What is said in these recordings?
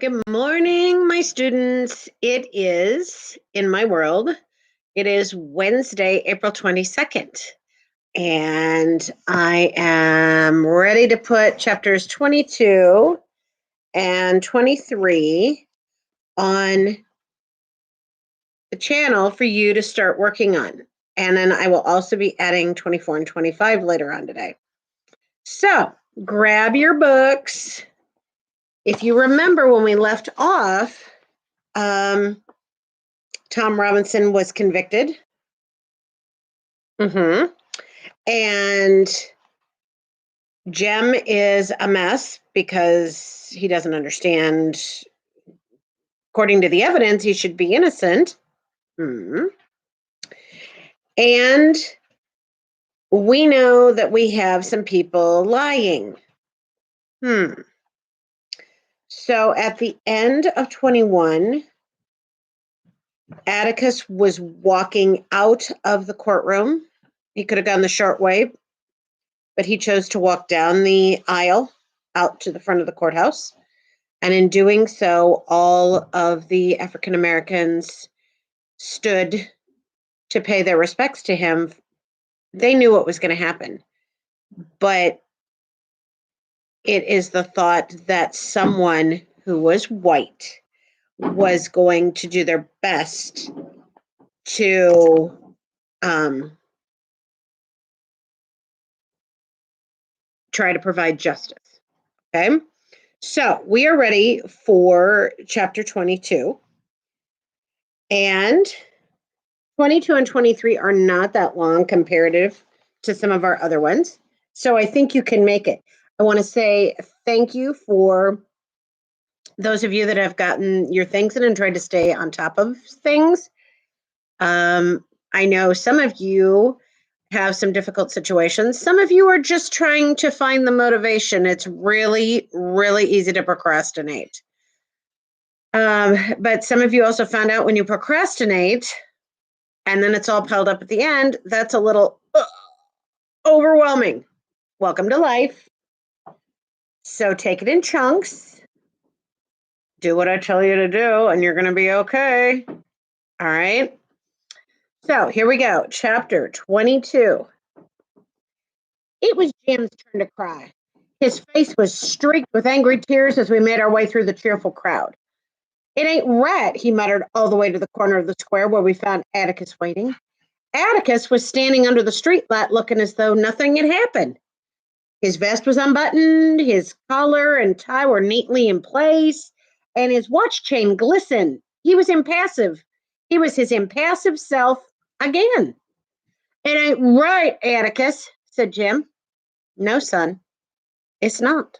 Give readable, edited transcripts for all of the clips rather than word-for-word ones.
Good morning, my students. It is, in my world, it is Wednesday, April 22nd. And I am ready to put chapters 22 and 23 on the channel for you to start working on. And then I will also be adding 24 and 25 later on today. So grab your books. If you remember when we left off, Tom Robinson was convicted. And Jem is a mess because he doesn't understand. According to the evidence, he should be innocent. And we know that we have some people lying. So at the end of 21, Atticus was walking out of the courtroom. He could have gone the short way, but he chose to walk down the aisle out to the front of the courthouse. And in doing so, all of the African Americans stood to pay their respects to him. They knew what was going to happen, but it is the thought that someone who was white was going to do their best to try to provide justice. Okay, so we are ready for chapter 22. And 22 and 23 are not that long comparative to some of our other ones. So I think you can make it. I want to say thank you for those of you that have gotten your things in and tried to stay on top of things. I know some of you have some difficult situations. Some of you are just trying to find the motivation. It's really, really easy to procrastinate. But some of you also found out when you procrastinate, and then it's all piled up at the end, that's a little overwhelming. Welcome to life. So take it in chunks. Do what I tell you to do, and you're going to be okay. All right. So here we go. Chapter 22. It was Jim's turn to cry. His face was streaked with angry tears as we made our way through the cheerful crowd. It ain't right, he muttered all the way to the corner of the square where we found Atticus waiting. Atticus was standing under the streetlight looking as though nothing had happened. His vest was unbuttoned, his collar and tie were neatly in place, and his watch chain glistened. He was impassive. He was his impassive self again. It ain't right, Atticus, said Jim. No, son, it's not.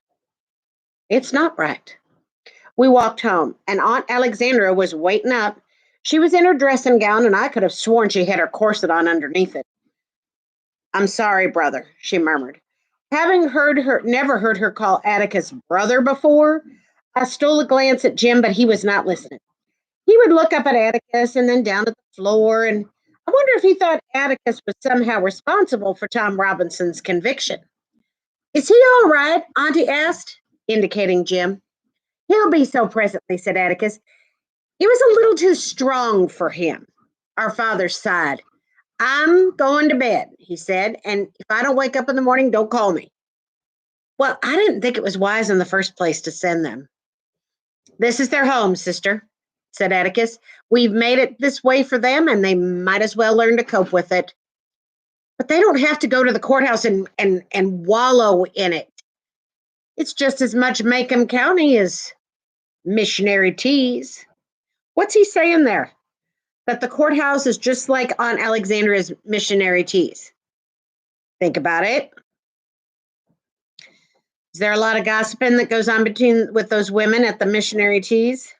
It's not right. We walked home, and Aunt Alexandra was waiting up. She was in her dressing gown, and I could have sworn she had her corset on underneath it. I'm sorry, brother, she murmured. Having never heard her call Atticus brother before, I stole a glance at Jim, but he was not listening. He would look up at Atticus and then down at the floor, and I wonder if he thought Atticus was somehow responsible for Tom Robinson's conviction. Is he all right? Auntie asked, indicating Jim. He'll be so presently, said Atticus. It was a little too strong for him. Our father sighed. I'm going to bed, he said, and if I don't wake up in the morning, don't call me. Well, I didn't think it was wise in the first place to send them. This is their home, sister, said Atticus. We've made it this way for them, and they might as well learn to cope with it. But they don't have to go to the courthouse and wallow in it. It's just as much Macomb County as missionary teas. What's he saying there? That the courthouse is just like Aunt Alexandra's missionary teas. Think about it. Is there a lot of gossiping that goes on with those women at the missionary teas?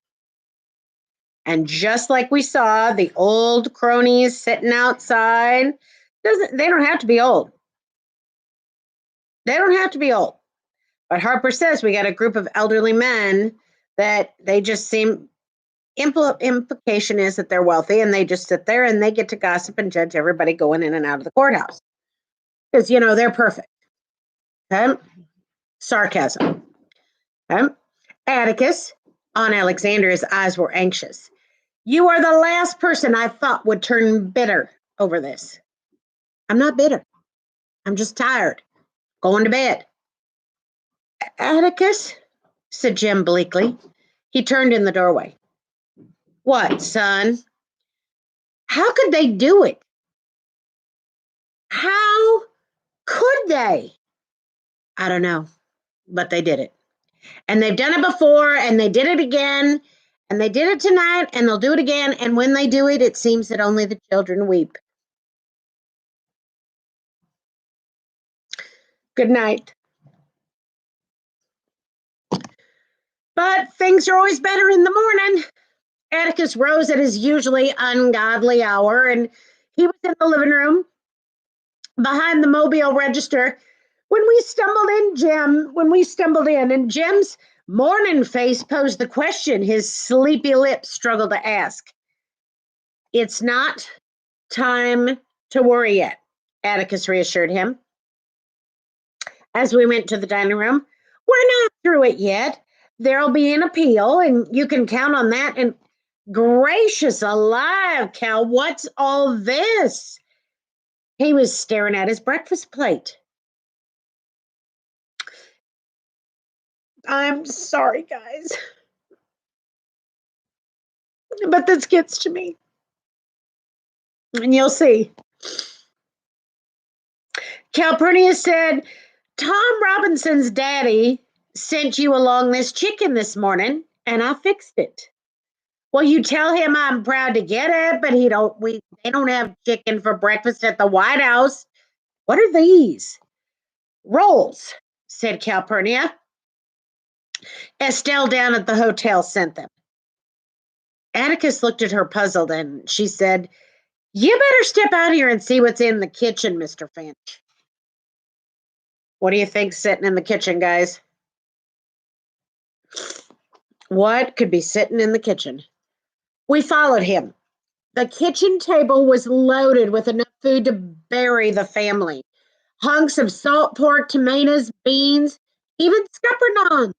And just like we saw, the old cronies sitting outside, they don't have to be old. They don't have to be old. But Harper says we got a group of elderly men that they just seem, implication is that they're wealthy and they just sit there and they get to gossip and judge everybody going in and out of the courthouse. Because, they're perfect. Okay? Sarcasm. Okay? Atticus, Aunt Alexandra's eyes were anxious. You are the last person I thought would turn bitter over this. I'm not bitter. I'm just tired. Going to bed. Atticus, said Jim bleakly. He turned in the doorway. What, son? How could they do it? How could they? I don't know, but they did it. And they've done it before, and they did it again, and they did it tonight, and they'll do it again. And when they do it, it seems that only the children weep. Good night. But things are always better in the morning. Atticus rose at his usually ungodly hour, and he was in the living room behind the mobile register when we stumbled in, and Jim's morning face posed the question his sleepy lips struggled to ask. It's not time to worry yet, Atticus reassured him. As we went to the dining room, we're not through it yet. There'll be an appeal, and you can count on that. And gracious alive, Cal, what's all this? He was staring at his breakfast plate. I'm sorry, guys, but this gets to me. And you'll see. Calpurnia said, Tom Robinson's daddy sent you along this chicken this morning, and I fixed it. Well, you tell him I'm proud to get it, but they don't have chicken for breakfast at the White House. What are these? Rolls, said Calpurnia. Estelle down at the hotel sent them. Atticus looked at her puzzled, and she said, You better step out here and see what's in the kitchen, Mr. Finch. What do you think's sitting in the kitchen, guys? What could be sitting in the kitchen? We followed him. The kitchen table was loaded with enough food to bury the family. Hunks of salt pork, tomatoes, beans, even scuppernons.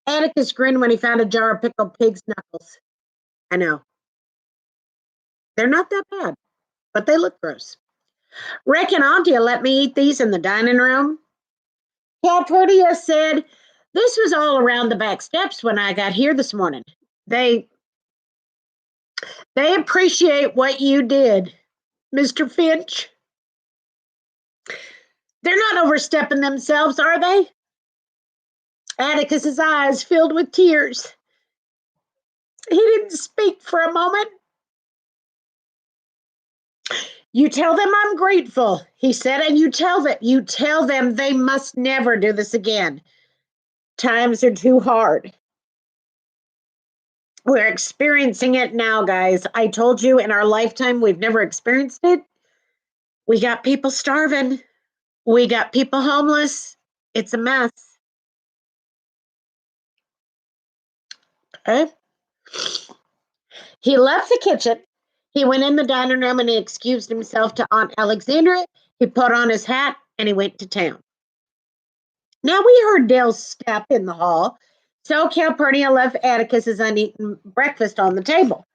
Atticus grinned when he found a jar of pickled pig's knuckles. I know. They're not that bad, but they look gross. Reckon Auntie let me eat these in the dining room. Calpurnia said, This was all around the back steps when I got here this morning. They appreciate what you did, Mr. Finch. They're not overstepping themselves, are they? Atticus's eyes filled with tears. He didn't speak for a moment. You tell them I'm grateful, he said, and you tell them they must never do this again. Times are too hard. We're experiencing it now, guys. I told you in our lifetime we've never experienced it. We got people starving. We got people homeless. It's a mess. Okay. He left the kitchen. He went in the dining room and he excused himself to Aunt Alexandra. He put on his hat and he went to town. Now we heard Dale's step in the hall, so Calpurnia left Atticus's uneaten breakfast on the table.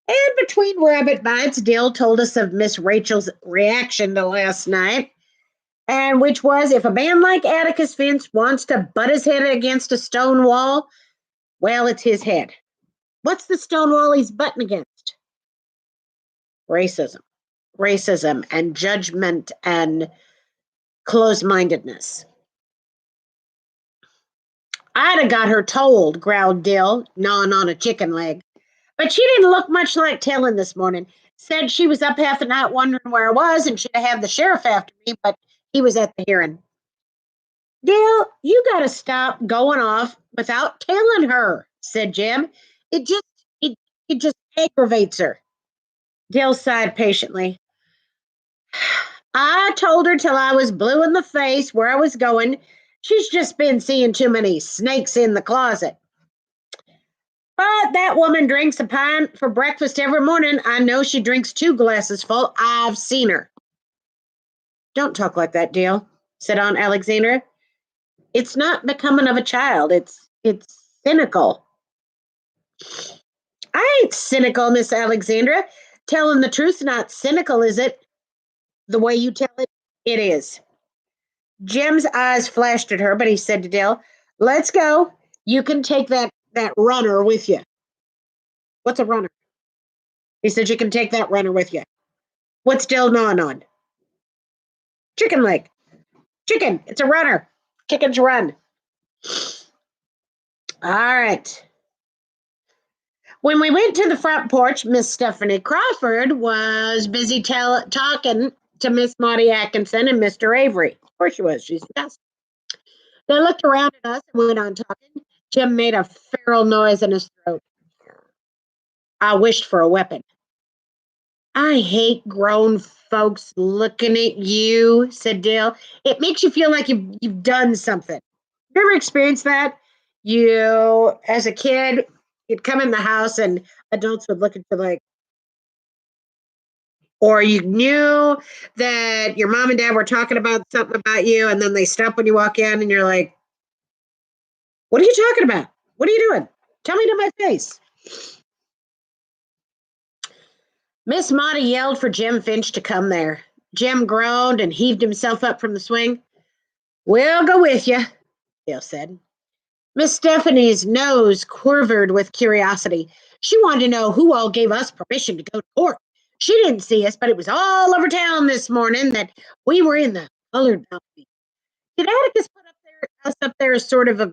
And between rabbit bites, Dale told us of Miss Rachel's reaction to last night, and which was if a man like Atticus Finch wants to butt his head against a stone wall, well, it's his head. What's the stone wall he's butting against? Racism and judgment and closed-mindedness. I'd have got her told, growled Dill, gnawing on a chicken leg. But she didn't look much like telling this morning. Said she was up half the night wondering where I was and should have had the sheriff after me, but he was at the hearing. Dill, you got to stop going off without telling her, said Jim. It just aggravates her. Dill sighed patiently. I told her till I was blue in the face where I was going. She's just been seeing too many snakes in the closet. But that woman drinks a pint for breakfast every morning. I know she drinks 2 glasses full. I've seen her. Don't talk like that, Dale, said Aunt Alexandra. It's not becoming of a child. It's cynical. I ain't cynical, Miss Alexandra. Telling the truth's not cynical, is it? The way you tell it, it is. Jim's eyes flashed at her, but he said to Dale, "Let's go. You can take that runner with you." What's a runner? He said, "You can take that runner with you." What's Dale gnawing on? Chicken leg. Chicken. It's a runner. Chickens run. All right. When we went to the front porch, Miss Stephanie Crawford was busy talking to Miss Maudie Atkinson and Mr. Avery. Of course she was. She's the best. They looked around at us and went on talking. Jim made a feral noise in his throat. I wished for a weapon. "I hate grown folks looking at you," said Dale. "It makes you feel like you've done something." You ever experienced that? You, as a kid, you'd come in the house and adults would look at you like, or you knew that your mom and dad were talking about something about you, and then they stop when you walk in, and you're like, "What are you talking about? What are you doing? Tell me to my face." Miss Maudie yelled for Jim Finch to come there. Jim groaned and heaved himself up from the swing. "We'll go with you," Dale said. Miss Stephanie's nose quivered with curiosity. She wanted to know who all gave us permission to go to court. She didn't see us, but it was all over town this morning that we were in the colored balcony. Did Atticus put us up there as sort of a?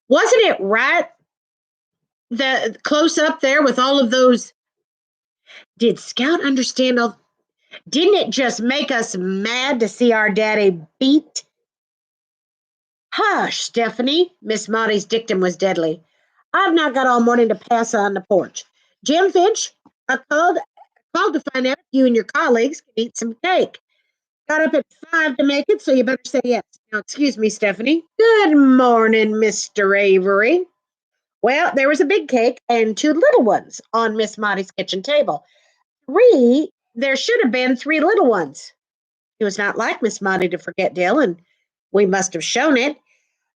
Wasn't it right? The close up there with all of those. Did Scout understand all? Didn't it just make us mad to see our daddy beat? Hush, Stephanie. Miss Maudie's dictum was deadly. "I've not got all morning to pass on the porch. Jim Finch, I called to find out if you and your colleagues can eat some cake. Got up at 5 to make it, so you better say yes. Now, excuse me, Stephanie. Good morning, Mr. Avery." Well, there was a big cake and two little ones on Miss Maudie's kitchen table. There should have been three little ones. It was not like Miss Maudie to forget Dale, and we must have shown it.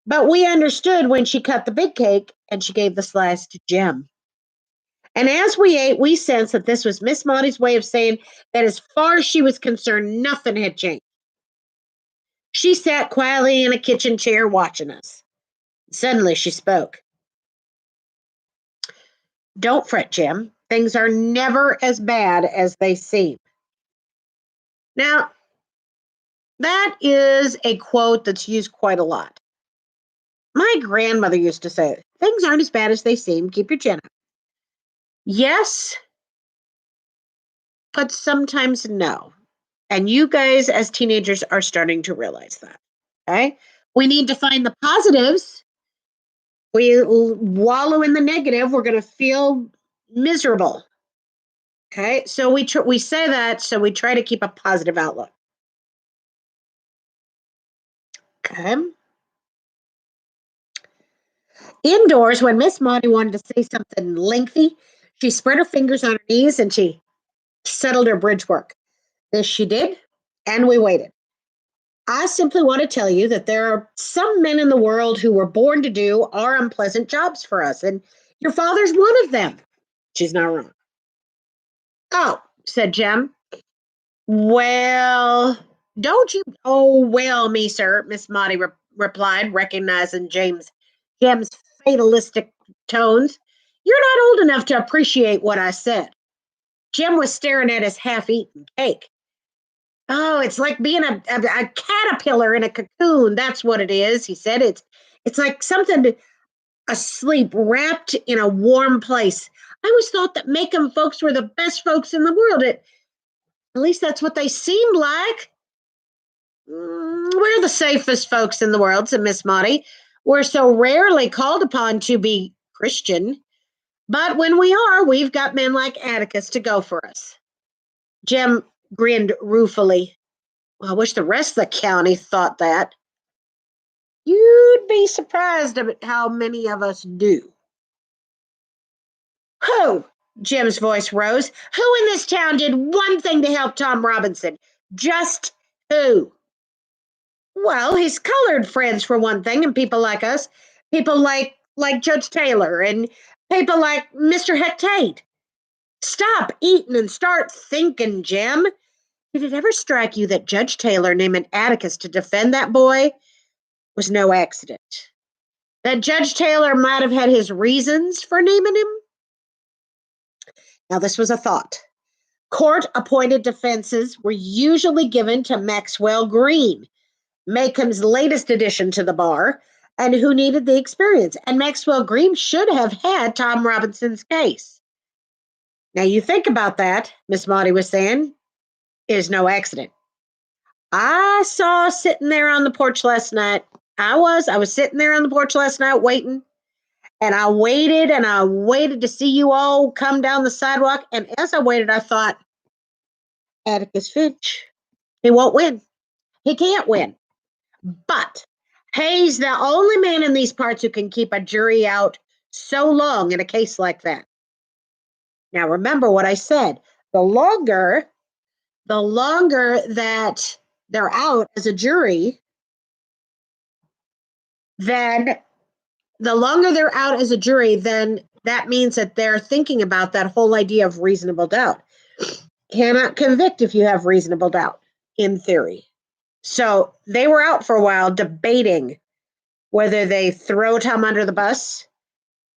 But we understood when she cut the big cake and she gave the slice to Jim. And as we ate, we sensed that this was Miss Maudie's way of saying that as far as she was concerned, nothing had changed. She sat quietly in a kitchen chair watching us. Suddenly she spoke. "Don't fret, Jim. Things are never as bad as they seem." Now, that is a quote that's used quite a lot. My grandmother used to say, "Things aren't as bad as they seem. Keep your chin up." Yes, but sometimes no. And you guys, as teenagers, are starting to realize that. Okay. We need to find the positives. We wallow in the negative, we're going to feel miserable. Okay. So we say that, so we try to keep a positive outlook. Okay. Indoors, when Miss Maudie wanted to say something lengthy, she spread her fingers on her knees and she settled her bridge work. This she did, and we waited. "I simply want to tell you that there are some men in the world who were born to do our unpleasant jobs for us, and your father's one of them." She's not wrong. "Oh," said Jem. "Well, don't you?" "Oh, well, me, sir," Miss Maudie replied, recognizing Jem's fatalistic tones. "You're not old enough to appreciate what I said." Jem was staring at his half-eaten cake. "Oh, it's like being a caterpillar in a cocoon. That's what it is," he said. It's like something asleep, wrapped in a warm place. I always thought that Macomb folks were the best folks in the world. At least that's what they seemed like." "We're the safest folks in the world," said Miss Maudie. "We're so rarely called upon to be Christian. But when we are, we've got men like Atticus to go for us." Jem grinned ruefully. "Well, I wish the rest of the county thought that." "You'd be surprised at how many of us do." "Who?" Jim's voice rose. "Who in this town did one thing to help Tom Robinson? Just who?" "Well, his colored friends for one thing, and people like us. People like Judge Taylor and People like Mr. Hectate. Stop eating and start thinking, Jim. Did it ever strike you that Judge Taylor naming Atticus to defend that boy was no accident? That Judge Taylor might have had his reasons for naming him? Now, this was a thought. Court-appointed defenses were usually given to Maxwell Green, Macomb's latest addition to the bar, and who needed the experience. And Maxwell Green should have had Tom Robinson's case. Now, you think about that, Miss Maudie was saying, is no accident. I saw sitting there on the porch last night. I was sitting there on the porch last night waiting, and I waited to see you all come down the sidewalk. And as I waited, I thought, Atticus Finch, he won't win. He can't win. But he's the only man in these parts who can keep a jury out so long in a case like that. Now, remember what I said. The longer that they're out as a jury, then that means that they're thinking about that whole idea of reasonable doubt. Cannot convict if you have reasonable doubt, in theory. So they were out for a while debating whether they throw Tom under the bus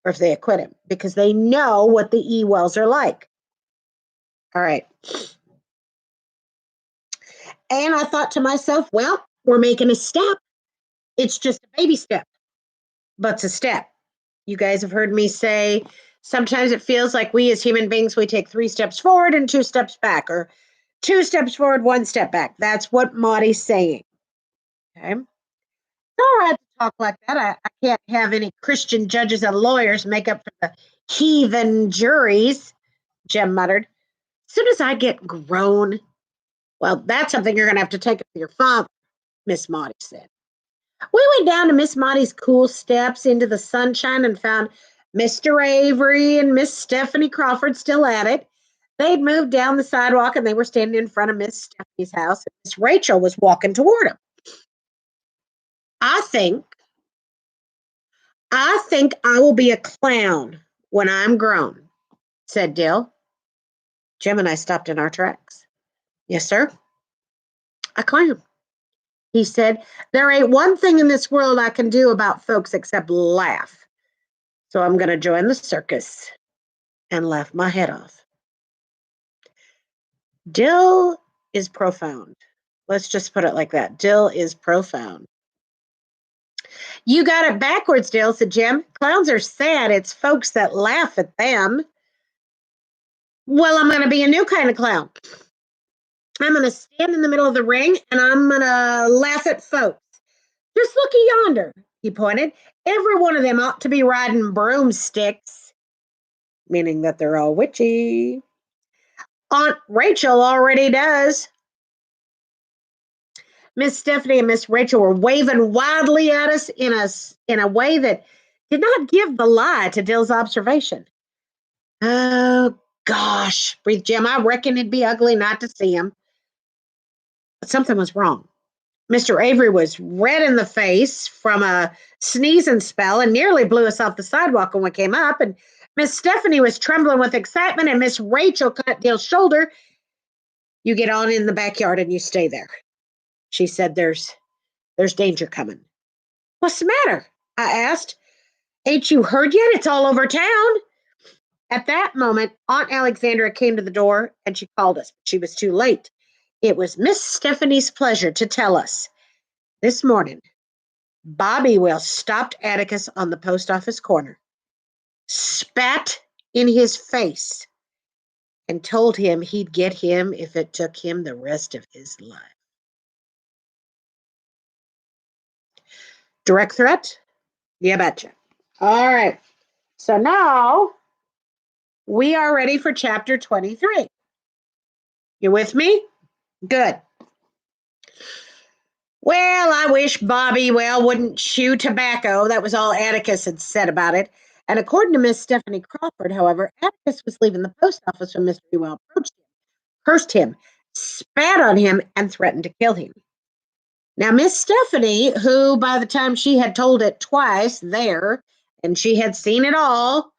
or if they acquit him, because they know what the E-Wells are like. All right. And I thought to myself, well, we're making a step. It's just a baby step, but it's a step. You guys have heard me say, sometimes it feels like we as human beings, we take 3 steps forward and 2 steps back, or 2 steps forward, 1 step back. That's what Maudie's saying. Okay. It's all right to talk like that. I can't have any Christian judges and lawyers make up for the heathen juries, Jem muttered. As soon as I get grown, well, that's something you're going to have to take up with your father, Miss Maudie said. We went down to Miss Maudie's cool steps into the sunshine and found Mr. Avery and Miss Stephanie Crawford still at it. They'd moved down the sidewalk and they were standing in front of Miss Stephanie's house. And Miss Rachel was walking toward them. I think I will be a clown when I'm grown, said Dill. Jim and I stopped in our tracks. Yes, sir. A clown. He said, there ain't one thing in this world I can do about folks except laugh. So I'm going to join the circus and laugh my head off. Dill is profound. Let's just put it like that. Dill is profound. You got it backwards, Dill, said Jim. Clowns are sad. It's folks that laugh at them. Well, I'm going to be a new kind of clown. I'm going to stand in the middle of the ring and I'm going to laugh at folks. Just look yonder, he pointed. Every one of them ought to be riding broomsticks, meaning that they're all witchy. Aunt Rachel already does. Miss Stephanie and Miss Rachel were waving wildly at us in a way that did not give the lie to Dill's observation. Oh, gosh, breathed Jim. I reckon it'd be ugly not to see him. But something was wrong. Mr. Avery was red in the face from a sneezing spell and nearly blew us off the sidewalk when we came up. And Miss Stephanie was trembling with excitement, and Miss Rachel caught Dill's shoulder. You get on in the backyard and you stay there. She said, there's danger coming. What's the matter? I asked. Ain't you heard yet? It's all over town. At that moment, Aunt Alexandra came to the door and she called us. She was too late. It was Miss Stephanie's pleasure to tell us. This morning, Bobby Will stopped Atticus on the post office corner, spat in his face, and told him he'd get him if it took him the rest of his life. Direct threat? Yeah, betcha. All right. So now we are ready for chapter 23. You with me? Good. Well, I wish Bobby wouldn't chew tobacco. That was all Atticus had said about it. And according to Miss Stephanie Crawford, however, Atticus was leaving the post office when Mr. Ewell approached him, cursed him, spat on him, and threatened to kill him. Now, Miss Stephanie, who by the time she had told it twice there, and she had seen it all,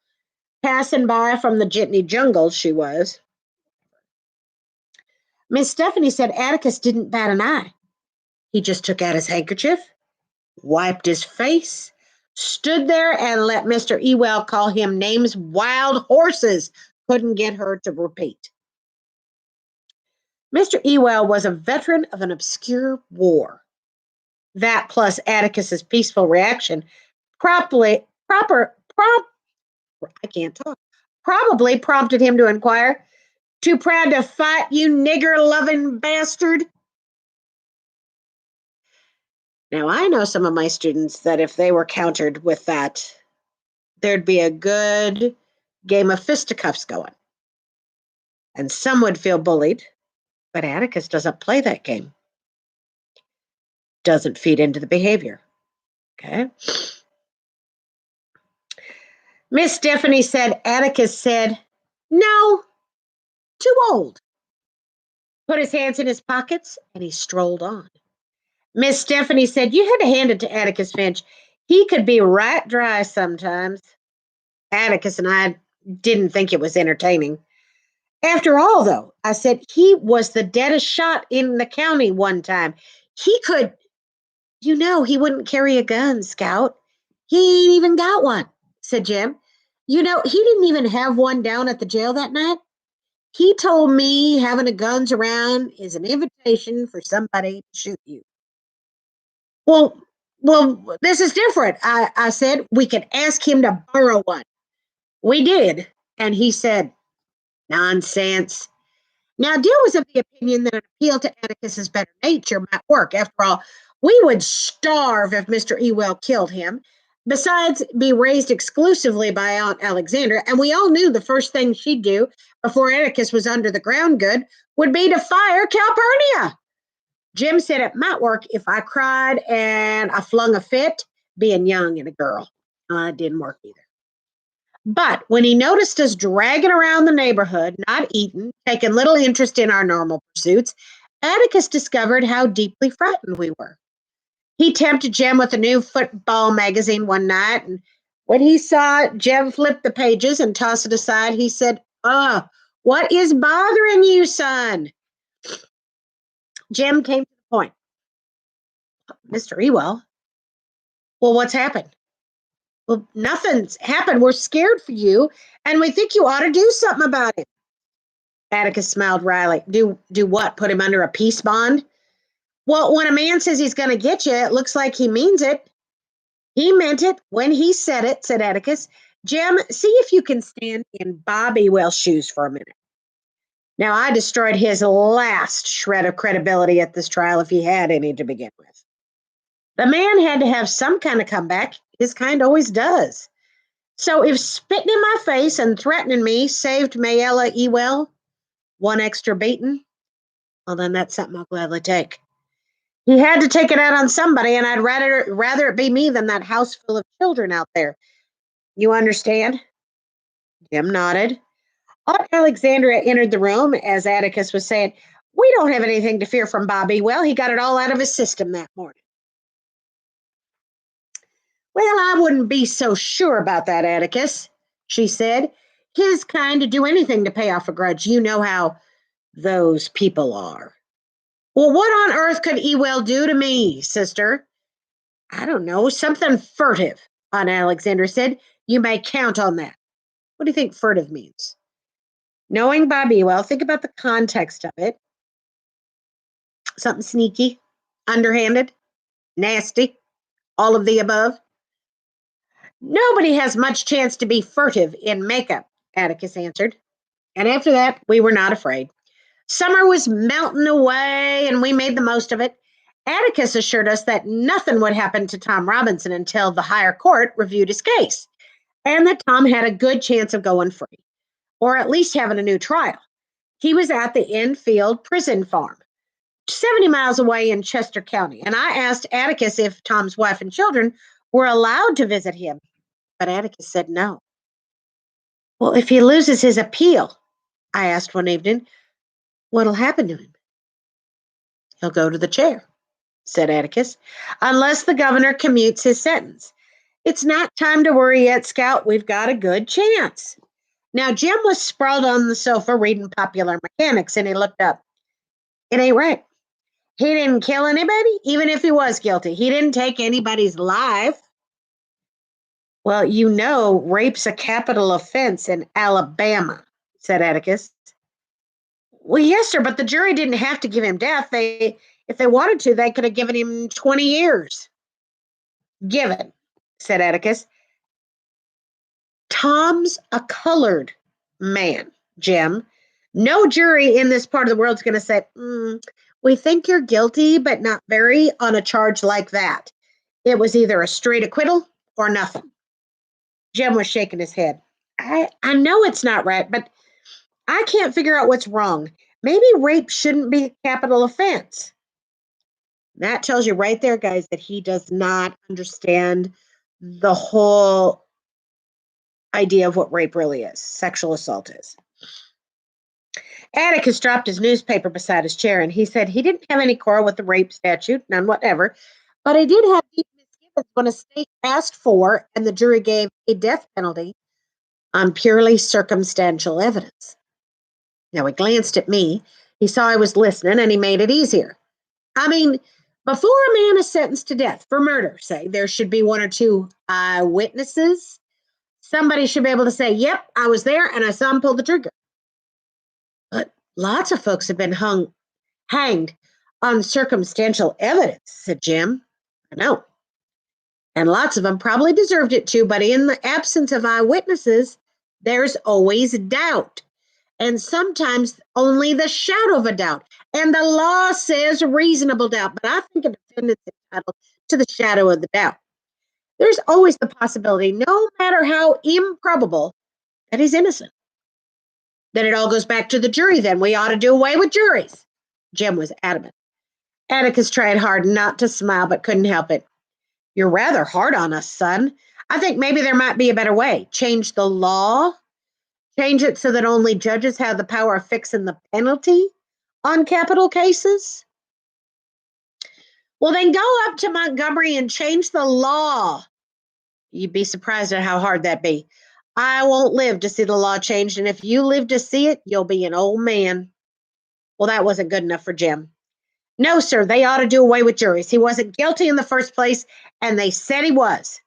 passing by from the jitney jungle, she was. Miss Stephanie said Atticus didn't bat an eye. He just took out his handkerchief, wiped his face, stood there, and let Mr. Ewell call him names wild horses couldn't get her to repeat. Mr. Ewell was a veteran of an obscure war. That plus Atticus's peaceful reaction probably prompted him to inquire, "Too proud to fight, you nigger-loving bastard?" Now, I know some of my students that if they were countered with that, there'd be a good game of fisticuffs going. And some would feel bullied, but Atticus doesn't play that game. Doesn't feed into the behavior. Okay? Miss Stephanie said Atticus said, "No, too old." Put his hands in his pockets, and he strolled on. Miss Stephanie said, "You had to hand it to Atticus Finch. He could be right dry sometimes." Atticus and I didn't think it was entertaining. "After all, though," I said, "he was the deadest shot in the county one time. He could, he wouldn't carry a gun, Scout. He ain't even got one," said Jim. He didn't even have one down at the jail that night. He told me having a guns around is an invitation for somebody to shoot you." Well, this is different. I said we could ask him to borrow one. We did, and he said, "Nonsense." Now, Dill was of the opinion that an appeal to Atticus's better nature might work. After all, we would starve if Mr. Ewell killed him. Besides, be raised exclusively by Aunt Alexandra, and we all knew the first thing she'd do before Atticus was under the ground good would be to fire Calpurnia. Jim said it might work if I cried and I flung a fit, being young and a girl. It didn't work either. But when he noticed us dragging around the neighborhood, not eating, taking little interest in our normal pursuits, Atticus discovered how deeply frightened we were. He tempted Jem with a new football magazine one night, and when he saw Jem flip the pages and toss it aside, he said, "What is bothering you, son?" Jem came to the point. "Mr. Ewell, well, what's happened?" "Well, nothing's happened. We're scared for you, and we think you ought to do something about it." Atticus smiled wryly. Do what? Put him under a peace bond? "Well, when a man says he's going to get you, it looks like he means it." "He meant it when he said it," said Atticus. "Jem, see if you can stand in Bob Ewell's shoes for a minute." Now, I destroyed his last shred of credibility at this trial, if he had any to begin with. The man had to have some kind of comeback. His kind always does. So if spitting in my face and threatening me saved Mayella Ewell one extra beating, well, then that's something I'll gladly take. He had to take it out on somebody, and I'd rather it be me than that house full of children out there. You understand?" Jim nodded. Aunt Alexandra entered the room as Atticus was saying, "We don't have anything to fear from Bobby. Well, he got it all out of his system that morning." "Well, I wouldn't be so sure about that, Atticus," she said. "His kind to do anything to pay off a grudge. You know how those people are." "Well, what on earth could Ewell do to me, sister?" "I don't know, something furtive," Aunt Alexandra said. "You may count on that." What do you think furtive means? Knowing Bob Ewell, think about the context of it. Something sneaky, underhanded, nasty, all of the above. "Nobody has much chance to be furtive in makeup," Atticus answered. And after that, we were not afraid. Summer was melting away, and we made the most of it. Atticus assured us that nothing would happen to Tom Robinson until the higher court reviewed his case, and that Tom had a good chance of going free, or at least having a new trial. He was at the Enfield Prison Farm, 70 miles away in Chester County, and I asked Atticus if Tom's wife and children were allowed to visit him, but Atticus said no. "Well, if he loses his appeal," I asked one evening, "what'll happen to him?" "He'll go to the chair," said Atticus, "unless the governor commutes his sentence. It's not time to worry yet, Scout. We've got a good chance." Now, Jim was sprawled on the sofa reading Popular Mechanics, and he looked up. It ain't right. He didn't kill anybody, even if he was guilty. He didn't take anybody's life. Well, you know, rape's a capital offense in Alabama, said Atticus. Well, yes, sir, but the jury didn't have to give him death. If they wanted to, they could have given him 20 years. Given, said Atticus. Tom's a colored man, Jim. No jury in this part of the world is going to say, we think you're guilty, but not very on a charge like that. It was either a straight acquittal or nothing. Jim was shaking his head. I know it's not right, but I can't figure out what's wrong. Maybe rape shouldn't be a capital offense. That tells you right there, guys, that he does not understand the whole idea of what rape really is, sexual assault is. Atticus dropped his newspaper beside his chair, and he said he didn't have any quarrel with the rape statute, none whatever, but he did have deep misgivings when a state asked for and the jury gave a death penalty on purely circumstantial evidence. Now, he glanced at me. He saw I was listening, and he made it easier. I mean, before a man is sentenced to death for murder, say, there should be one or two eyewitnesses. Somebody should be able to say, yep, I was there, and I saw him pull the trigger. But lots of folks have been hanged on circumstantial evidence, said Jim. I know. And lots of them probably deserved it too, but in the absence of eyewitnesses, there's always doubt. And sometimes only the shadow of a doubt. And the law says reasonable doubt, but I think a defendant's entitled to the shadow of the doubt. There's always the possibility, no matter how improbable, that he's innocent. Then it all goes back to the jury, then. We ought to do away with juries. Jim was adamant. Atticus tried hard not to smile, but couldn't help it. You're rather hard on us, son. I think maybe there might be a better way. Change the law. Change it so that only judges have the power of fixing the penalty on capital cases. Well, then go up to Montgomery and change the law. You'd be surprised at how hard that'd be. I won't live to see the law changed, and if you live to see it, you'll be an old man. Well, that wasn't good enough for Jim. No, sir, they ought to do away with juries. He wasn't guilty in the first place, and they said he was.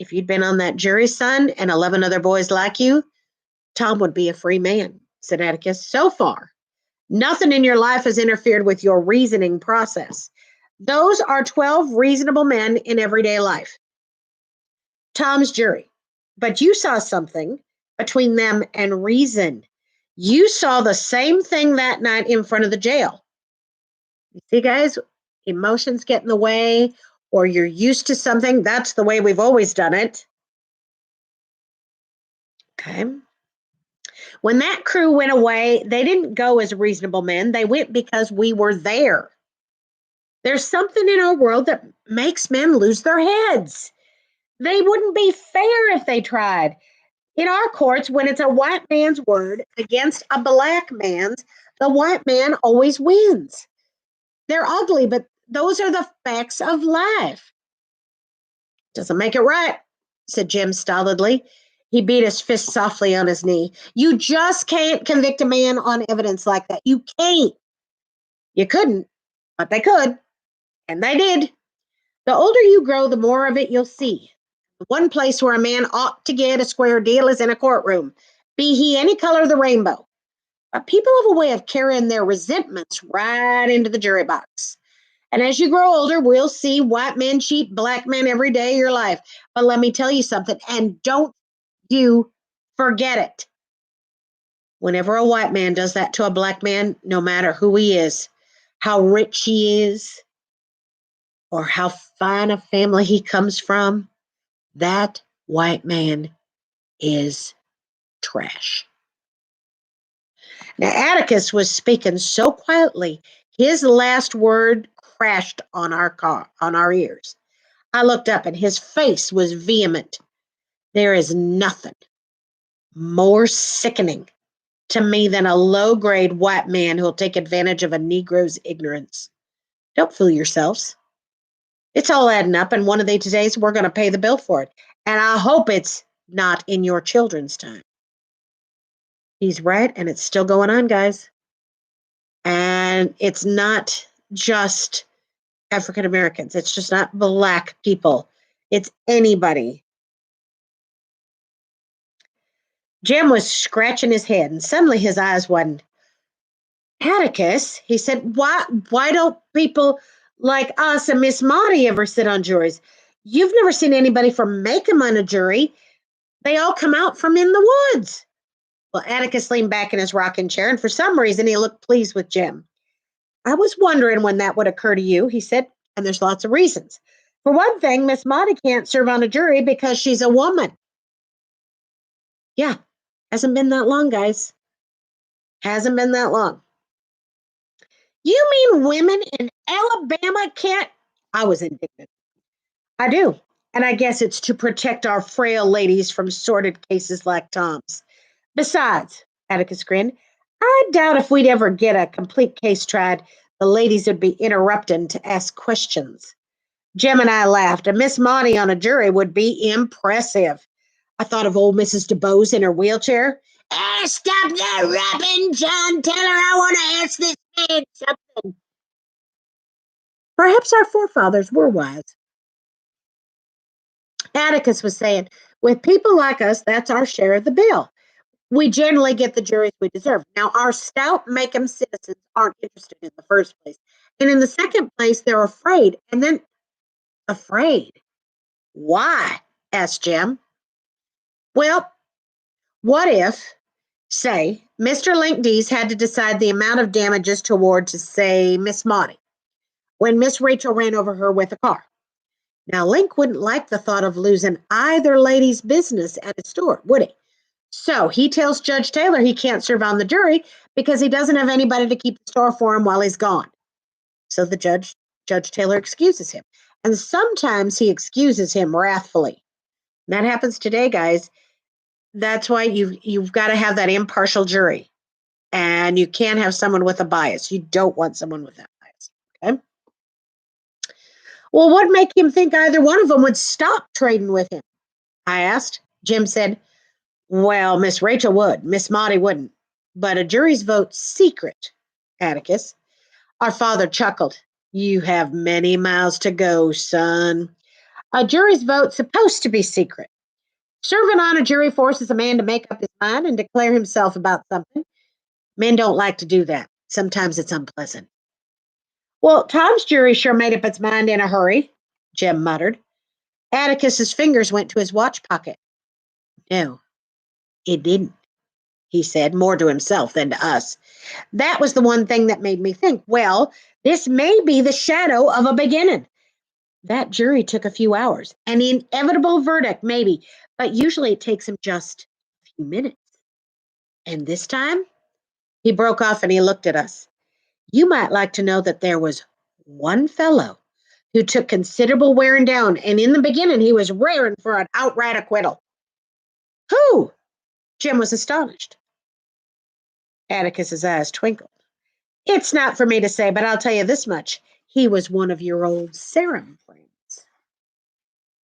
If you'd been on that jury, son, and 11 other boys like you, Tom would be a free man, said Atticus. So far, nothing in your life has interfered with your reasoning process. Those are 12 reasonable men in everyday life. Tom's jury. But you saw something between them and reason. You saw the same thing that night in front of the jail. You see, guys, emotions get in the way, or you're used to something. That's the way we've always done it. Okay. When that crew went away, they didn't go as reasonable men. They went because we were there. There's something in our world that makes men lose their heads. They wouldn't be fair if they tried. In our courts, when it's a white man's word against a black man's, the white man always wins. They're ugly, but those are the facts of life. Doesn't make it right, said Jim stolidly. He beat his fist softly on his knee. You just can't convict a man on evidence like that. You can't. You couldn't, but they could, and they did. The older you grow, the more of it you'll see. The one place where a man ought to get a square deal is in a courtroom, be he any color of the rainbow. But people have a way of carrying their resentments right into the jury box. And as you grow older, we'll see white men cheat black men every day of your life. But let me tell you something, and don't you forget it. Whenever a white man does that to a black man, no matter who he is, how rich he is, or how fine a family he comes from, that white man is trash. Now, Atticus was speaking so quietly, his last word crashed on our ears. I looked up and his face was vehement. There is nothing more sickening to me than a low-grade white man who'll take advantage of a Negro's ignorance. Don't fool yourselves. It's all adding up, and one of these days we're going to pay the bill for it. And I hope it's not in your children's time. He's right, and it's still going on, guys. And it's not just African Americans, it's just not Black people, it's anybody. Jim was scratching his head, and suddenly his eyes widened. Atticus, he said, why don't people like us and Miss Maudie ever sit on juries? You've never seen anybody from Macomb on a jury. They all come out from in the woods. Well, Atticus leaned back in his rocking chair, and for some reason he looked pleased with Jim. I was wondering when that would occur to you, he said, and there's lots of reasons. For one thing, Miss Maudie can't serve on a jury because she's a woman. Yeah, hasn't been that long, guys. Hasn't been that long. You mean women in Alabama can't? I was indignant. I do. And I guess it's to protect our frail ladies from sordid cases like Tom's. Besides, Atticus grinned, I doubt if we'd ever get a complete case tried, the ladies would be interrupting to ask questions. Jim and I laughed, and Miss Maudie on a jury would be impressive. I thought of old Mrs. DeBose in her wheelchair. Stop that rapping, John. Tell her I want to ask this man something. Perhaps our forefathers were wise. Atticus was saying, with people like us, that's our share of the bill. We generally get the juries we deserve. Now, our stout Macomb citizens aren't interested in the first place. And in the second place, they're afraid. And then, afraid. Why? Asked Jim. Well, what if, say, Mr. Linkdees had to decide the amount of damages to award to, say, Miss Maudie when Miss Rachel ran over her with a car? Now, Link wouldn't like the thought of losing either lady's business at his store, would he? So he tells Judge Taylor he can't serve on the jury because he doesn't have anybody to keep the store for him while he's gone. So the Judge Taylor excuses him. And sometimes he excuses him wrathfully. And that happens today, guys. That's why you've got to have that impartial jury. And you can't have someone with a bias. You don't want someone with that bias. Okay? Well, what made him think either one of them would stop trading with him? I asked. Jim said, well, Miss Rachel would. Miss Maudie wouldn't. But a jury's vote's secret, Atticus. Our father chuckled. You have many miles to go, son. A jury's vote's supposed to be secret. Serving on a jury forces a man to make up his mind and declare himself about something. Men don't like to do that. Sometimes it's unpleasant. Well, Tom's jury sure made up its mind in a hurry, Jim muttered. Atticus's fingers went to his watch pocket. No, it didn't, he said, more to himself than to us. That was the one thing that made me think, well, this may be the shadow of a beginning. That jury took a few hours, an inevitable verdict, maybe, but usually it takes him just a few minutes. And this time, he broke off and he looked at us. You might like to know that there was one fellow who took considerable wearing down, and in the beginning, he was raring for an outright acquittal. Who? Jim was astonished. Atticus's eyes twinkled. It's not for me to say, but I'll tell you this much. He was one of your old Sarum friends.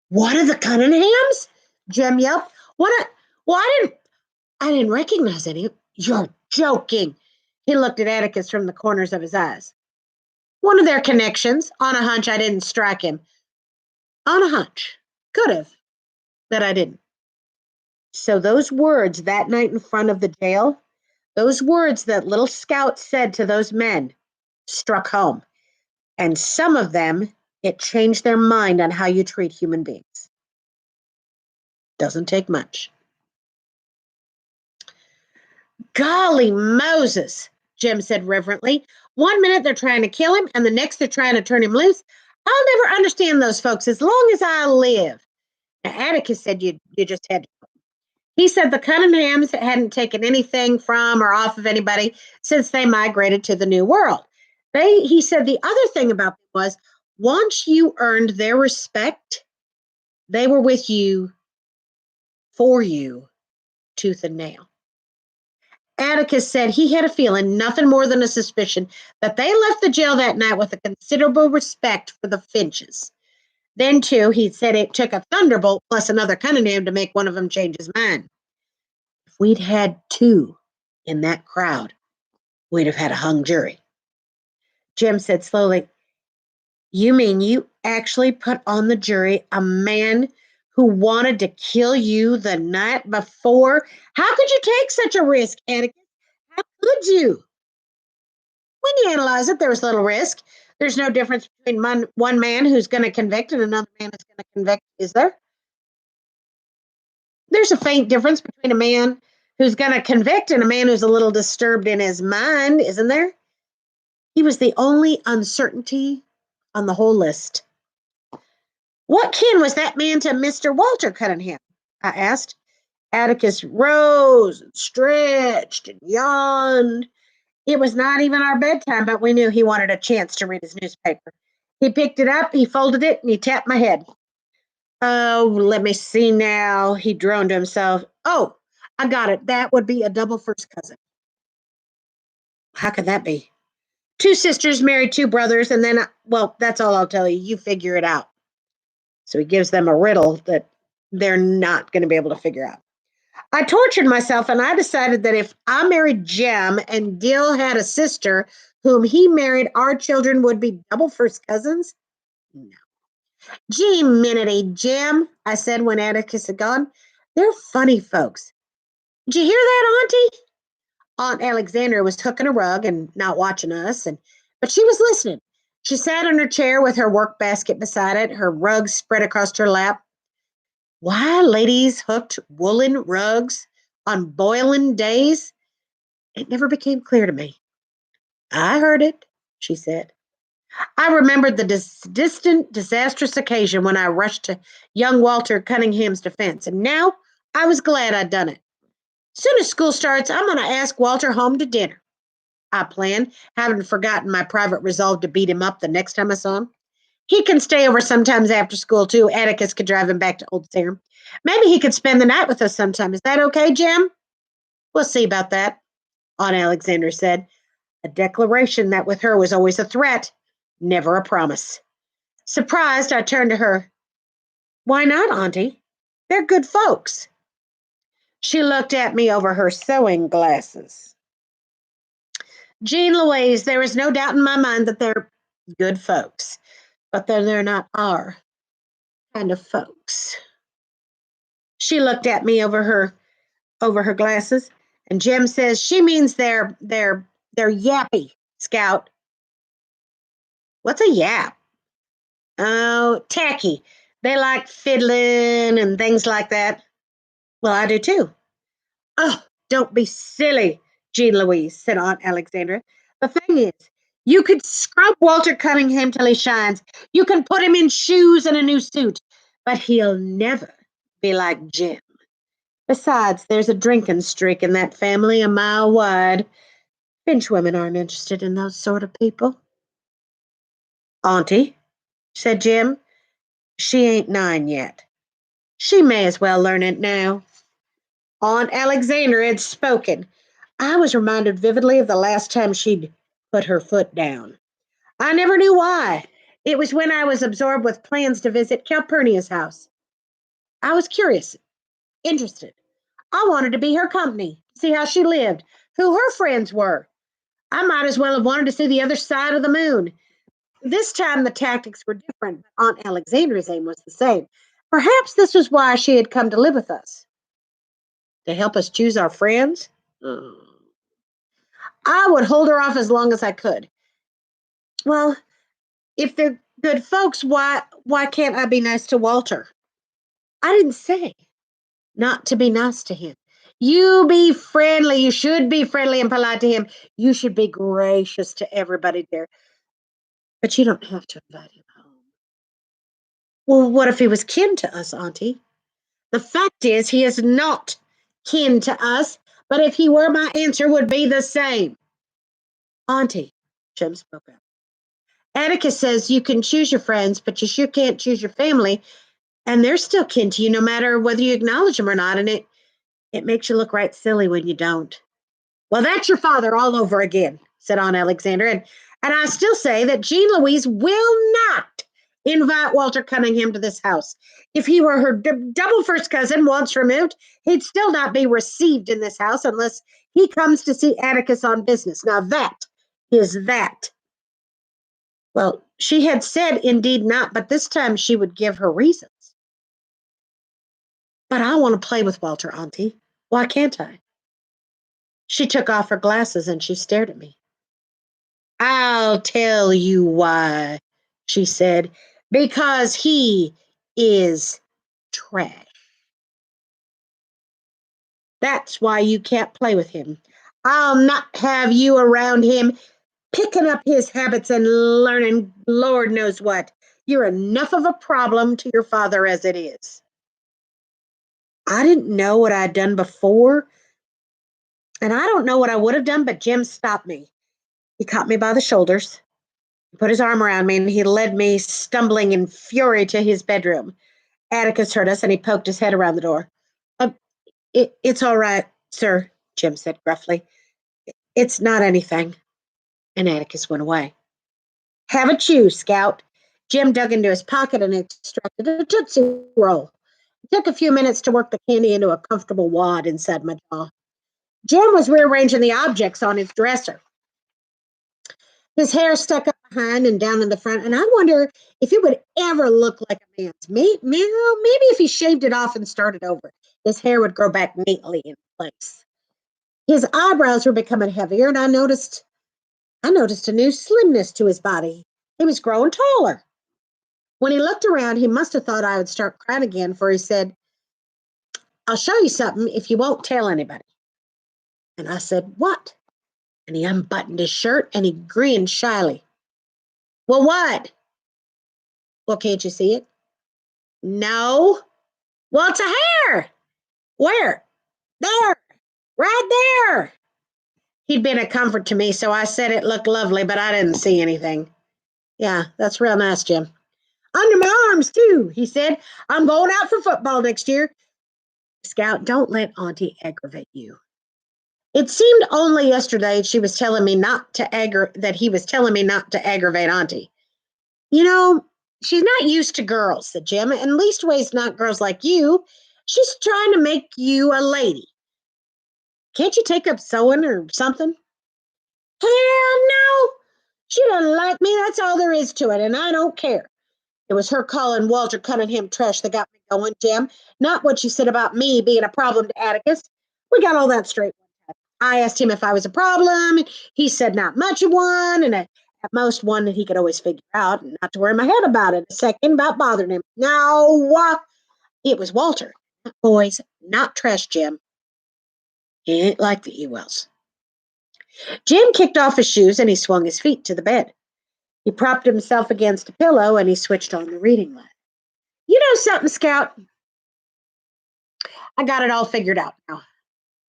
One of the Cunninghams? Jim yelped. What a, well, I didn't recognize any. You're joking. He looked at Atticus from the corners of his eyes. One of their connections. On a hunch, I didn't strike him. On a hunch. Could have, but I didn't. So those words that night in front of the jail, those words that little scout said to those men struck home. And some of them, it changed their mind on how you treat human beings. Doesn't take much. Golly Moses, Jim said reverently. One minute they're trying to kill him, and the next they're trying to turn him loose. I'll never understand those folks as long as I live. Now, Atticus said you just had to. He said the Cunninghams hadn't taken anything from or off of anybody since they migrated to the New World. He said the other thing about them was once you earned their respect, they were with you, for you, tooth and nail. Atticus said he had a feeling, nothing more than a suspicion, that they left the jail that night with a considerable respect for the Finches. Then, too, he said it took a thunderbolt plus another Cunningham to make one of them change his mind. If we'd had two in that crowd, we'd have had a hung jury. Jim said slowly, "You mean you actually put on the jury a man who wanted to kill you the night before? How could you take such a risk, Atticus? How could you?" When you analyze it, there was little risk. There's no difference between one man who's going to convict and another man who's going to convict, is there? There's a faint difference between a man who's going to convict and a man who's a little disturbed in his mind, isn't there? He was the only uncertainty on the whole list. What kin was that man to Mr. Walter Cunningham? I asked. Atticus rose and stretched and yawned. It was not even our bedtime, but we knew he wanted a chance to read his newspaper. He picked it up, he folded it, and he tapped my head. "Oh, let me see now," he droned to himself. "Oh, I got it. That would be a double first cousin." "How could that be?" "Two sisters married two brothers, and then, well, that's all I'll tell you. You figure it out." So he gives them a riddle that they're not going to be able to figure out. I tortured myself and I decided that if I married Jim and Dill had a sister whom he married, our children would be double first cousins. No. "Gee, Minity, Jim," I said when Atticus had gone. "They're funny folks. Did you hear that, Auntie?" Aunt Alexandra was hooking a rug and not watching us, but she was listening. She sat in her chair with her work basket beside it, her rug spread across her lap. Why ladies hooked woolen rugs on boiling days, it never became clear to me. "I heard it," she said. I remembered the distant, disastrous occasion when I rushed to young Walter Cunningham's defense, and now I was glad I'd done it. Soon as school starts, I'm going to ask Walter home to dinner, I planned, having forgotten my private resolve to beat him up the next time I saw him. He can stay over sometimes after school, too. Atticus could drive him back to Old Salem. Maybe he could spend the night with us sometime. Is that okay, Jim? "We'll see about that," Aunt Alexandra said. A declaration that with her was always a threat, never a promise. Surprised, I turned to her. "Why not, Auntie? They're good folks." She looked at me over her sewing glasses. "Jean Louise, there is no doubt in my mind that they're good folks, but they're not our kind of folks." She looked at me over her glasses, and Jim says she means they're yappy, Scout. "What's a yap?" "Oh, tacky. They like fiddling and things like that." "Well, I do too." "Oh, don't be silly, Jean Louise," said Aunt Alexandra. "The thing is, you could scrub Walter Cunningham till he shines. You can put him in shoes and a new suit, but he'll never be like Jim. Besides, there's a drinking streak in that family a mile wide. Finch women aren't interested in those sort of people." "Auntie," said Jim, "she ain't 9 yet. She may as well learn it now." Aunt Alexandra had spoken. I was reminded vividly of the last time she'd put her foot down. I never knew why. It was when I was absorbed with plans to visit Calpurnia's house. I was curious, interested. I wanted to be her company, see how she lived, who her friends were. I might as well have wanted to see the other side of the moon. This time the tactics were different, but Aunt Alexandra's aim was the same. Perhaps this was why she had come to live with us. To help us choose our friends? I would hold her off as long as I could. Well, if they're good folks, why can't I be nice to Walter? I didn't say not to be nice to him. You be friendly. You should be friendly and polite to him. You should be gracious to everybody there. But you don't have to invite him home. Well, what if he was kin to us, Auntie? The fact is, he is not kin to us. But if he were, my answer would be the same. Auntie, Jim spoke up. Atticus says you can choose your friends, but you sure can't choose your family. And they're still kin to you no matter whether you acknowledge them or not. And it makes you look right silly when you don't. Well, that's your father all over again, said Aunt Alexandra. And I still say that Jean Louise will not invite Walter Cunningham to this house. If he were her double first cousin once removed, he'd still not be received in this house unless he comes to see Atticus on business. Now that is that. Well, she had said indeed not, but this time she would give her reasons. But I want to play with Walter, Auntie. Why can't I? She took off her glasses and she stared at me. I'll tell you why, she said. Because he is trash. That's why you can't play with him. I'll not have you around him picking up his habits and learning Lord knows what. You're enough of a problem to your father as it is. I didn't know what I'd done before, and I don't know what I would have done, but Jim stopped me. He caught me by the shoulders, he put his arm around me, and he led me stumbling in fury to his bedroom. Atticus heard us, and he poked his head around the door. Uh, it's all right, sir, Jim said gruffly. It's not anything. And Atticus went away. Have a chew, Scout. Jim dug into his pocket and extracted a Tootsie Roll. It took a few minutes to work the candy into a comfortable wad inside my jaw. Jim was rearranging the objects on his dresser. His hair stuck up behind and down in the front, and I wonder if it would ever look like a man's. Maybe if he shaved it off and started over, his hair would grow back neatly in place. His eyebrows were becoming heavier, and I noticed a new slimness to his body. He was growing taller. When he looked around, he must have thought I would start crying again, for he said, I'll show you something if you won't tell anybody. And I said, what? And he unbuttoned his shirt and he grinned shyly. Well, what? Well, can't you see it? No. Well, it's a hair. Where? There. Right there. He'd been a comfort to me, so I said it looked lovely, but I didn't see anything. Yeah, that's real nice, Jim. Under my arms, too, he said. I'm going out for football next year. Scout, don't let Auntie aggravate you. It seemed only yesterday she was telling me not to that he was telling me not to aggravate Auntie. You know, she's not used to girls, said Jim, and leastways not girls like you. She's trying to make you a lady. Can't you take up sewing or something? Hell no! She doesn't like me, that's all there is to it, and I don't care. It was her calling Walter Cunningham trash that got me going, Jim, not what she said about me being a problem to Atticus. We got all that straight. I asked him if I was a problem. He said not much of one, and at most one that he could always figure out, and not to worry my head about it a second about bothering him. No, it was Walter. Boys, not trash, Jim. He ain't like the Ewells. Jim kicked off his shoes and he swung his feet to the bed. He propped himself against a pillow and he switched on the reading light. You know something, Scout? I got it all figured out now.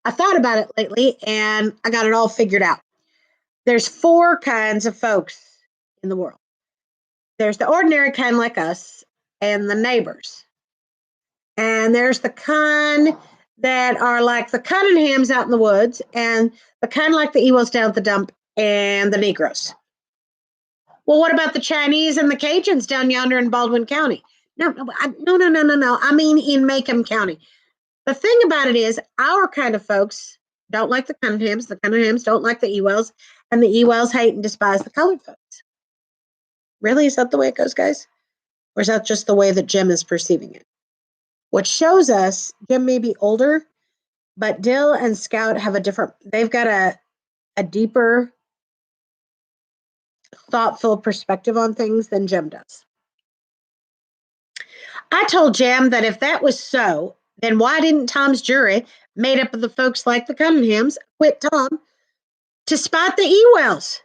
I thought about it lately and I got it all figured out. There's 4 kinds of folks in the world. There's the ordinary kind like us and the neighbors. And there's the kind that are like the Cunninghams out in the woods and the kind like the Ewells down at the dump and the Negroes. Well, what about the Chinese and the Cajuns down yonder in Baldwin County? No. I mean in Macomb County. The thing about it is our kind of folks don't like the Cunninghams. The Cunninghams don't like the Ewells. And the Ewells hate and despise the colored folks. Really? Is that the way it goes, guys? Or is that just the way that Jim is perceiving it? What shows us Jim may be older, but Dill and Scout have they've got a deeper, thoughtful perspective on things than Jim does. I told Jim that if that was so, then why didn't Tom's jury, made up of the folks like the Cunninghams, quit Tom to spot the Ewells?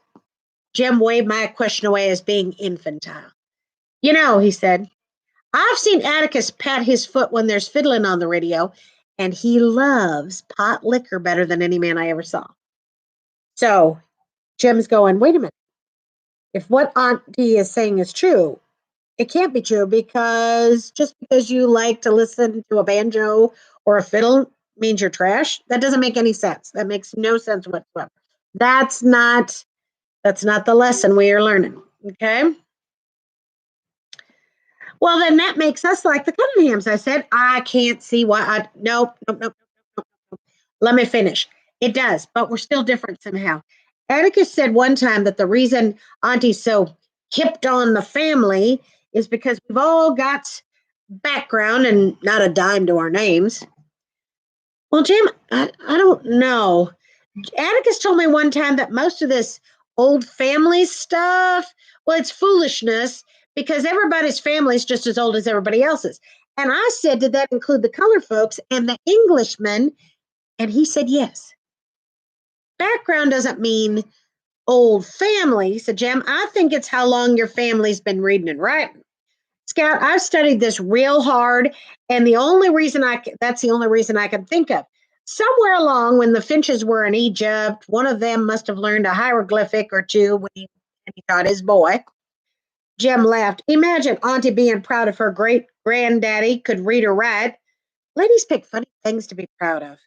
Jim waved my question away as being infantile. You know, he said, I've seen Atticus pat his foot when there's fiddling on the radio, and he loves pot liquor better than any man I ever saw. So Jim's going, wait a minute. If what Auntie is saying is true, it can't be true because just because you like to listen to a banjo or a fiddle means you're trash. That doesn't make any sense. That makes no sense whatsoever. That's not the lesson we are learning. Okay. Well, then that makes us like the Cunninghams. I said, I can't see why. Nope, nope, nope, nope, nope. Let me finish. It does, but we're still different somehow. Atticus said one time that the reason Auntie's so hipped on the family is because we've all got background and not a dime to our names. Well, Jim, I don't know. Atticus told me one time that most of this old family stuff, well, it's foolishness because everybody's family is just as old as everybody else's. And I said, did that include the color folks and the Englishmen? And he said, yes. Background doesn't mean old family. He said, Jim, I think it's how long your family's been reading and writing. Scout, I've studied this real hard, and that's the only reason I can think of. Somewhere along when the Finches were in Egypt, one of them must have learned a hieroglyphic or two when he taught his boy. Jim laughed. Imagine Auntie being proud of her great granddaddy could read or write. Ladies pick funny things to be proud of.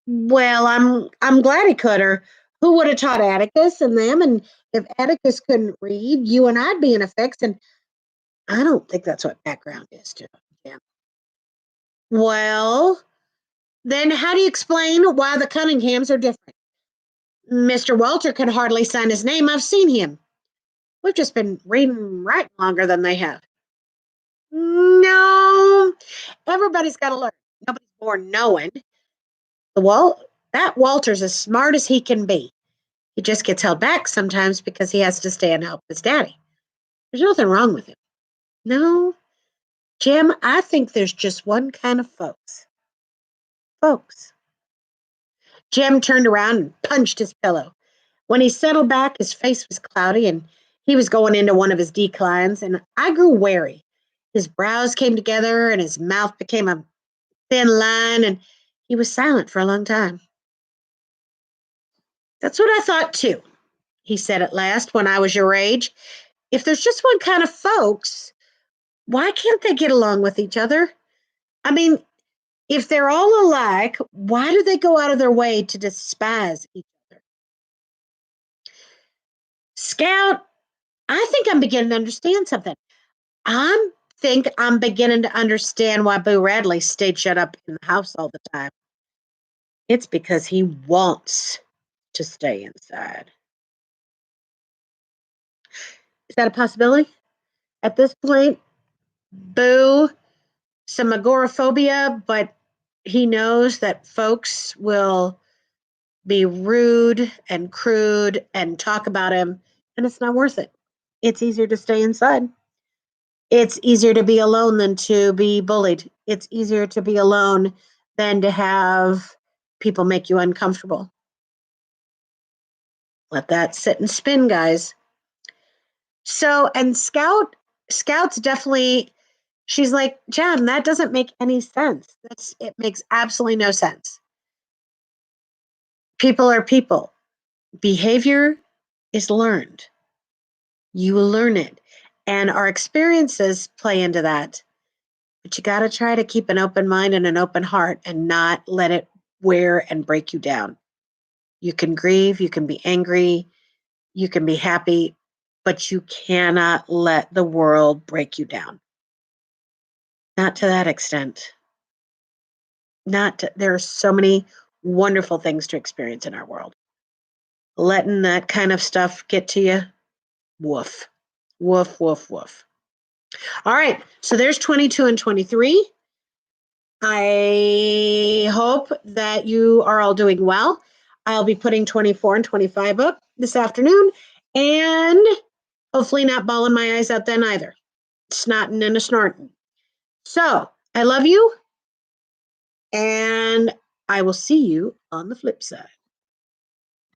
Well, I'm glad he could, or who would have taught Atticus and them? And if Atticus couldn't read, you and I'd be in a fix. And I don't think that's what background is to him. Well, then how do you explain why the Cunninghams are different? Mr. Walter can hardly sign his name. I've seen him. We've just been reading and writing longer than they have. No, everybody's got to learn. Nobody's born knowing. That Walter's as smart as he can be. He just gets held back sometimes because he has to stay and help his daddy. There's nothing wrong with him. No, Jim, I think there's just one kind of folks. Folks. Jim turned around and punched his pillow. When he settled back, his face was cloudy and he was going into one of his declines, and I grew wary. His brows came together and his mouth became a thin line, and he was silent for a long time. That's what I thought too, he said at last, when I was your age. If there's just one kind of folks, why can't they get along with each other? I mean, if they're all alike, why do they go out of their way to despise each other? Scout, I think I'm beginning to understand something. I think I'm beginning to understand why Boo Radley stayed shut up in the house all the time. It's because he wants to stay inside. Is that a possibility? At this point, Boo, some agoraphobia, but he knows that folks will be rude and crude and talk about him, and it's not worth it. It's easier to stay inside. It's easier to be alone than to be bullied. It's easier to be alone than to have people make you uncomfortable. Let that sit and spin, guys. So, and Scout's definitely, she's like, Jen, that doesn't make any sense. It makes absolutely no sense. People are people. Behavior is learned. You will learn it. And our experiences play into that. But you got to try to keep an open mind and an open heart and not let it wear and break you down. You can grieve, you can be angry, you can be happy, but you cannot let the world break you down. Not to that extent. There are so many wonderful things to experience in our world. Letting that kind of stuff get to you, woof. Woof, woof, woof. All right, so there's 22 and 23. I hope that you are all doing well. I'll be putting 24 and 25 up this afternoon, and hopefully not bawling my eyes out then either. Snotting and a snorting. So I love you, and I will see you on the flip side.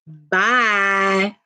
Bye.